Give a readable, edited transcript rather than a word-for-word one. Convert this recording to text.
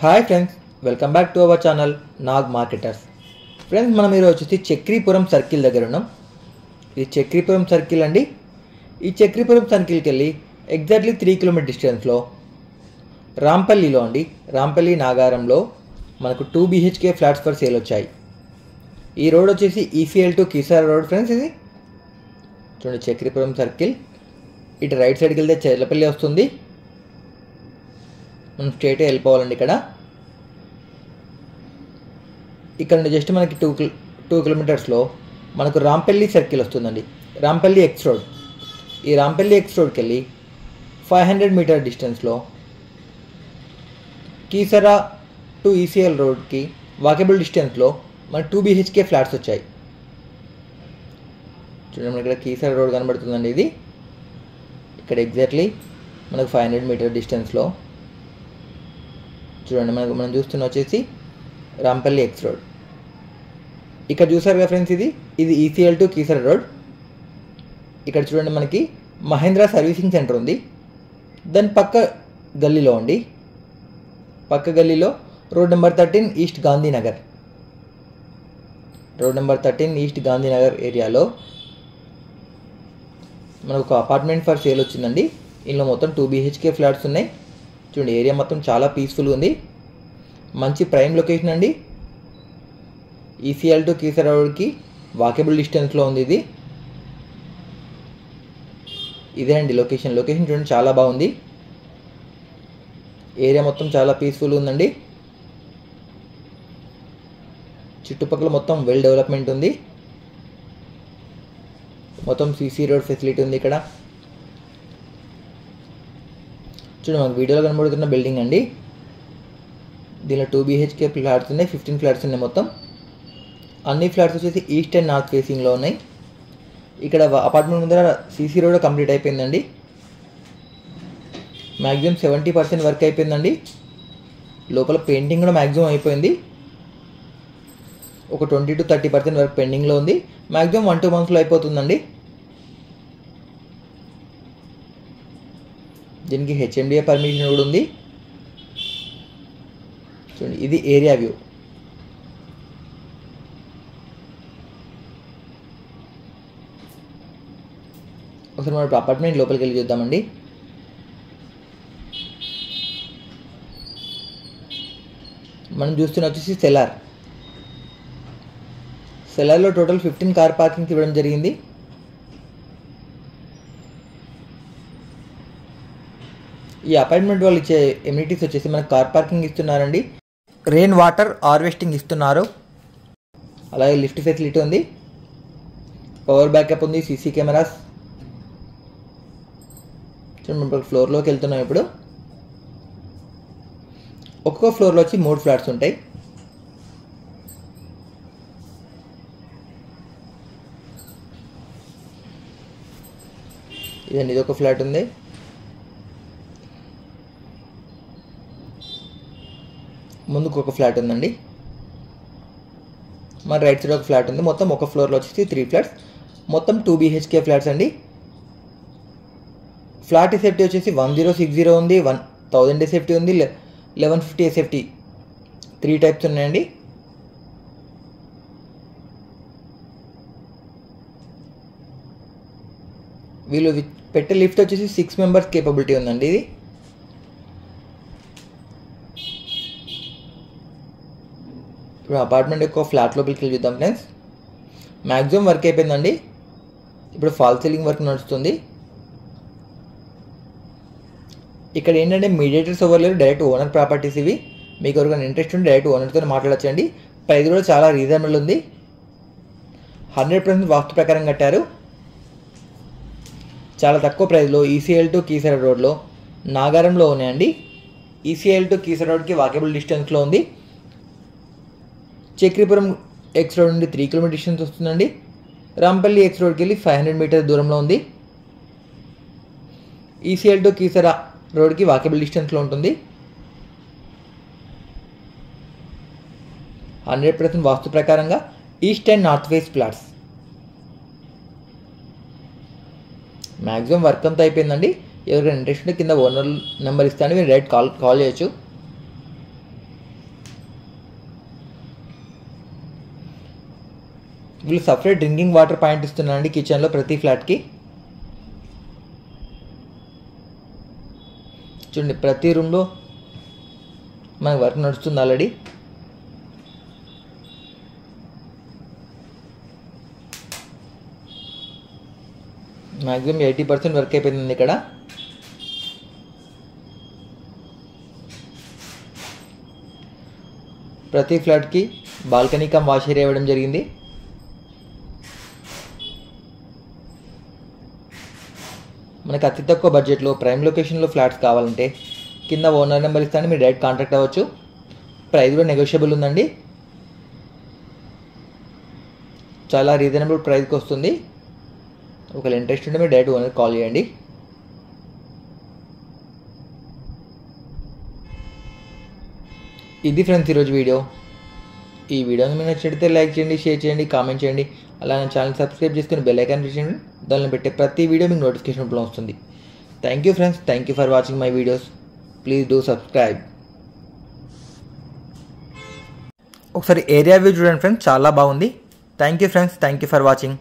Hi friends, welcome back to our channel Nag marketers. Friends, మనం ఈరోజు వచ్చేసి చక్రీపురం సర్కిల్ దగ్గర ఉన్నాం. ఇది చక్రీపురం సర్కిల్ అండి. ఈ చక్రీపురం సర్కిల్కి వెళ్ళి ఎగ్జాక్ట్లీ 3 కిలోమీటర్ డిస్టెన్స్లో రాంపల్లిలో అండి, రాంపల్లి నాగారంలో మనకు 2 BHK ఫ్లాట్స్ ఫర్ సేల్ వచ్చాయి. ఈ రోడ్ వచ్చేసి ECL టు కీసార రోడ్ ఫ్రెండ్స్. ఇది చూడండి, చక్రీపురం సర్కిల్. ఇటు రైట్ సైడ్కి వెళ్తే చెర్లపల్లి వస్తుంది. మనం స్ట్రైట్గా వెళ్ళిపోవాలండి. ఇక్కడ నుండి జస్ట్ మనకి 2 కిలోమీటర్స్లో మనకు రాంపల్లి సర్కిల్ వస్తుందండి. Rampalli X road. ఈ రాంపల్లి ఎక్స్ రోడ్కి వెళ్ళి 500 మీటర్ డిస్టెన్స్లో కీసరా టు ECL రోడ్కి వాకబుల్ డిస్టెన్స్లో మనకు 2 BHK ఫ్లాట్స్ వచ్చాయి. చూడండి, మనకి ఇక్కడ కీసరా రోడ్ కనబడుతుందండి. ఇది ఇక్కడ ఎగ్జాక్ట్లీ మనకు 500 మీటర్ డిస్టెన్స్లో చూడండి, మనం చూస్తున్న వచ్చేసి రాంపల్లి ఎక్స్ రోడ్. ఇక్కడ చూసారు కదా ఫ్రెండ్స్, ఇది ECL టు కీసర రోడ్. ఇక్కడ చూడండి, మనకి మహేంద్ర సర్వీసింగ్ సెంటర్ ఉంది. దాని పక్క గల్లీలో అండి, పక్క గల్లీలో road number 13 east Gandhinagar. Road number 13 east Gandhinagar ఏరియాలో మనకు ఒక అపార్ట్మెంట్ ఫర్ సేల్ వచ్చిందండి. ఇందులో మొత్తం 2 BHK ఫ్లాట్స్ ఉన్నాయి. చూడండి, ఏరియా మొత్తం చాలా పీస్ఫుల్గా ఉంది. మంచి ప్రైమ్ లొకేషన్ అండి. ECL టు కీసర రోడ్కి వాకబుల్ డిస్టెన్స్లో ఉంది. ఇదే అండి లొకేషన్. చూడండి, చాలా బాగుంది. ఏరియా మొత్తం చాలా పీస్ఫుల్ ఉందండి. చుట్టుపక్కల మొత్తం వెల్ డెవలప్మెంట్ ఉంది. మొత్తం CC రోడ్ ఫెసిలిటీ ఉంది ఇక్కడ. చూడండి, మనకు వీడియోలో కనబడుతున్న బిల్డింగ్ అండి. దీనిలో 2 BHK ఫ్లాట్స్ ఉన్నాయి. 15 ఫ్లాట్స్ ఉన్నాయి మొత్తం. అన్ని ఫ్లాట్స్ వచ్చేసి ఈస్ట్ అండ్ నార్త్ ఫేసింగ్లో ఉన్నాయి. ఇక్కడ అపార్ట్మెంట్ ముందర CC రోడ్ కంప్లీట్ అయిపోయిందండి. మ్యాక్సిమం 70% వర్క్ అయిపోయిందండి. లోపల పెయింటింగ్ కూడా మ్యాక్సిమం అయిపోయింది. ఒక 20 to 30% వర్క్ పెండింగ్లో ఉంది. మ్యాక్సిమం 1-2 మంత్స్లో అయిపోతుందండి. దీనికి HMDA పర్మిషన్ కూడా ఉంది. చూడండి, ఇది ఏరియా వ్యూ. ఒకసారి మనం అపార్ట్మెంట్ లోపలికి వెళ్ళి చూద్దామండి. మనం చూస్తున్న వచ్చేసి సెలార్లో టోటల్ 15 కార్ పార్కింగ్స్ ఇవ్వడం జరిగింది. ఈ అపార్ట్మెంట్ వాళ్ళు ఇచ్చే ఎమ్యూనిటీస్ వచ్చేసి మనకు కార్ పార్కింగ్ ఇస్తున్నారండి, రెయిన్ వాటర్ హార్వెస్టింగ్ ఇస్తున్నారు, అలాగే లిఫ్ట్ ఫెసిలిటీ ఉంది, పవర్ బ్యాకప్ ఉంది, CC కెమెరాస్. చూడండి, ఫ్లోర్లోకి వెళ్తున్నాం. ఇప్పుడు ఒక్కొక్క ఫ్లోర్లో వచ్చి 3 ఫ్లాట్స్ ఉంటాయి. ఇదండి, ఇది ఒక ఫ్లాట్ ఉంది. ముందుకు ఒక ఫ్లాట్ ఉందండి. మన రైట్ సైడ్ ఒక ఫ్లాట్ ఉంది. మొత్తం ఒక ఫ్లోర్లో వచ్చేసి 3 ఫ్లాట్స్. మొత్తం 2 BHK ఫ్లాట్స్ అండి. ఫ్లాట్ ఎస్ఎఫ్టీ వచ్చేసి 1060 ఉంది, 1000 ఎస్ఎఫ్టీ ఉంది, 1150 ఎస్ఎఫ్టీ. 3 టైప్స్ ఉన్నాయండి. వీళ్ళు పెట్టే లిఫ్ట్ వచ్చేసి 6 మెంబర్స్ కేపబిలిటీ ఉందండి. ఇది ఇప్పుడు అపార్ట్మెంట్ యొక్క ఫ్లాట్ లోపలికి వెళ్ళి చూద్దాం ఫ్రెండ్స్. మ్యాక్సిమం వర్క్ అయిపోయిందండి. ఇప్పుడు ఫాల్ సీలింగ్ వర్క్ నడుస్తుంది. ఇక్కడ ఏంటంటే మీడియేటర్స్ ఎవరు లేరు, డైరెక్ట్ ఓనర్ ప్రాపర్టీస్ ఇవి. మీకు ఎవరికైనా ఇంట్రెస్ట్ ఉంటే డైరెక్ట్ ఓనర్తో మాట్లాడచ్చండి. ప్రైస్ కూడా చాలా రీజనబుల్ ఉంది. 100% వాస్తు ప్రకారం కట్టారు. చాలా తక్కువ ప్రైస్లో ECL టు కీసర రోడ్లో నాగారంలో ఉన్నాయండి. ECL టు కీసర రోడ్కి వాకబుల్ డిస్టెన్స్లో ఉంది. చక్రీపురం ఎక్స్ రోడ్ నుండి 3 కిలోమీటర్ డిస్టెన్స్ వస్తుందండి. రాంపల్లి ఎక్స్ రోడ్కి వెళ్ళి 500 మీటర్ దూరంలో ఉంది. ECL టు కీసర రోడ్కి వాకబుల్ డిస్టెన్స్లో ఉంటుంది. 100% వాస్తు ప్రకారంగా east and north face flats. Maximum work అంతా అయిపోయిందండి. ఎవరికైనా ఇంట్రెస్ట్ ఉంటే కింద ఓనర్ నెంబర్ ఇస్తాను, మీరు డైరెక్ట్ కాల్ చేయొచ్చు. వీళ్ళు సపరేట్ డ్రింకింగ్ వాటర్ పాయింట్ ఇస్తున్నారండి కిచెన్లో ప్రతి ఫ్లాట్కి. చూడండి ప్రతి రూమ్లో మనకి వర్క్ నడుస్తుంది ఆల్రెడీ. మ్యాక్సిమం 80% వర్క్ అయిపోయింది ఇక్కడ. ప్రతి ఫ్లాట్కి బాల్కనీ కమ్ వాష్ ఏరియా ఇవ్వడం జరిగింది. మనకు అతి తక్కువ బడ్జెట్లో ప్రైమ్ లొకేషన్లో ఫ్లాట్స్ కావాలంటే కింద ఓనర్ నెంబర్ ఇస్తాను, మీరు డైరెక్ట్ కాంటాక్ట్ అవ్వచ్చు. ప్రైస్ కూడా నెగోషియబుల్ ఉందండి, చాలా రీజనబుల్ ప్రైస్కి వస్తుంది. ఒకవేళ ఇంట్రెస్ట్ ఉంటే మీరు డైరెక్ట్ ఓనర్ కాల్ చేయండి. ఇది ఫ్రెండ్స్ ఈరోజు వీడియో. ఈ వీడియోని మీకు నచ్చితే లైక్ చేయండి, షేర్ చేయండి, కామెంట్ చేయండి. అలానే ఛానల్ సబ్స్క్రైబ్ చేసుకుని బెల్ ఐకాన్ ప్రెస్ చేయండి. దానిలో పెట్టే ప్రతి వీడియో మీకు నోటిఫికేషన్ రూపంలో వస్తుంది. Thank you friends, thank you for watching my videos. Please do subscribe. ఒకసారి ఏరియా వ్యూ చూడండి ఫ్రెండ్స్, చాలా బాగుంది. Thank you friends, thank you for watching.